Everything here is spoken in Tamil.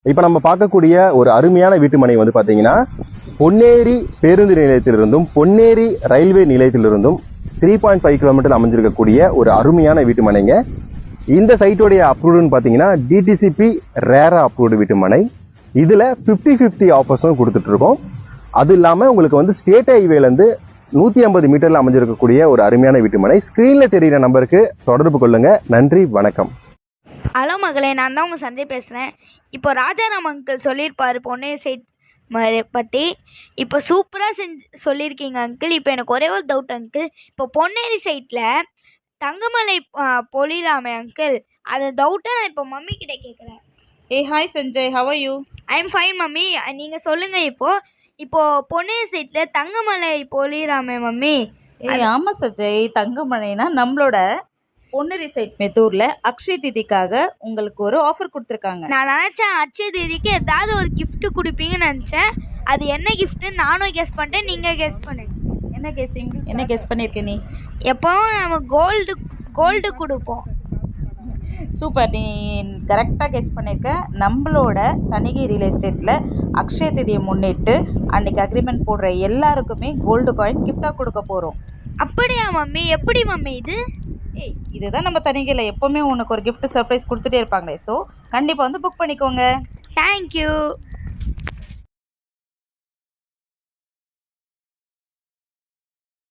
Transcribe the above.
இப்போ நம்ம பார்க்கக்கூடிய ஒரு அருமையான வீட்டுமனை வந்து பார்த்தீங்கன்னா பொன்னேரி பேருந்து நிலையத்திலிருந்தும் பொன்னேரி ரயில்வே நிலையத்திலிருந்தும் 3.5 கிலோமீட்டர் அமைஞ்சிருக்கக்கூடிய ஒரு அருமையான வீட்டுமனைங்க. இந்த சைட்டோடைய அப்ரூவ்டுன்னு பார்த்தீங்கன்னா டிடிசிபி ரேரா அப்ரூவ்டு வீட்டுமனை. இதில் 50-50 ஆஃபர்ஸும் கொடுத்துட்டு இருக்கோம். அது இல்லாமல் உங்களுக்கு வந்து ஸ்டேட் ஹைவேலேருந்து 150 மீட்டரில் அமைஞ்சிருக்கக்கூடிய ஒரு அருமையான வீட்டுமனை. ஸ்க்ரீனில் தெரிகிற நம்பருக்கு தொடர்பு கொள்ளுங்க. நன்றி, வணக்கம். ஹலோ மகளே, நான் தான் உங்கள் சஞ்சய் பேசுகிறேன். இப்போ ராஜாராம் அங்கிள் சொல்லியிருப்பார் பொன்னேரி சைட் பற்றி. இப்போ சூப்பராக சொல்லியிருக்கீங்க அங்கிள். இப்போ எனக்கு ஒரே ஒரு டவுட் அங்கிள். இப்போ பொன்னேரி சைட்டில் தங்கமலை பொழிலாமே அங்கிள், அந்த டவுட்டை நான் இப்போ மம்மி கிட்டே கேட்குறேன். Hi Sanjay, how are you? I am fine mummy. நீங்கள் சொல்லுங்கள். இப்போது பொன்னேரி சைட்டில் தங்கமலை பொழிலாமே மம்மி. ஆமாம் சஞ்சய், தங்கமலைனா நம்மளோட பொன்னேரி சைட் மெத்தூரில் அக்ஷய திதிக்காக உங்களுக்கு ஒரு ஆஃபர் கொடுத்துருக்காங்க. நான் நினச்சேன் அக்ஷய திதிக்கு ஏதாவது ஒரு கிஃப்ட்டு கொடுப்பீங்கன்னு நினச்சேன். அது என்ன கிஃப்ட்டுன்னு நானும் கெஸ் பண்ணிட்டேன், நீங்கள் கெஸ் பண்ணுங்க. என்ன கெஸ் பண்ணியிருக்க நீ? எப்போவும் நம்ம கோல்டு கொடுப்போம். சூப்பர், நீ கரெக்டாக கெஸ் பண்ணியிருக்க. நம்மளோட தணிகை ரியல் எஸ்டேட்டில் அக்ஷய திதியை முன்னிட்டு அன்றைக்கி அக்ரிமெண்ட் போடுற எல்லாருக்குமே கோல்டு காயின் கிஃப்டாக கொடுக்க போகிறோம். அப்படியா மம்மி? எப்படி மம்மி இது? இதுதான் நம்ம தணிகையில் எப்போவுமே உனக்கு ஒரு கிஃப்ட் சர்ப்ரைஸ் கொடுத்துட்டே இருப்பாங்களே. ஸோ கண்டிப்பாக வந்து புக் பண்ணிக்கோங்க. தேங்க்யூ.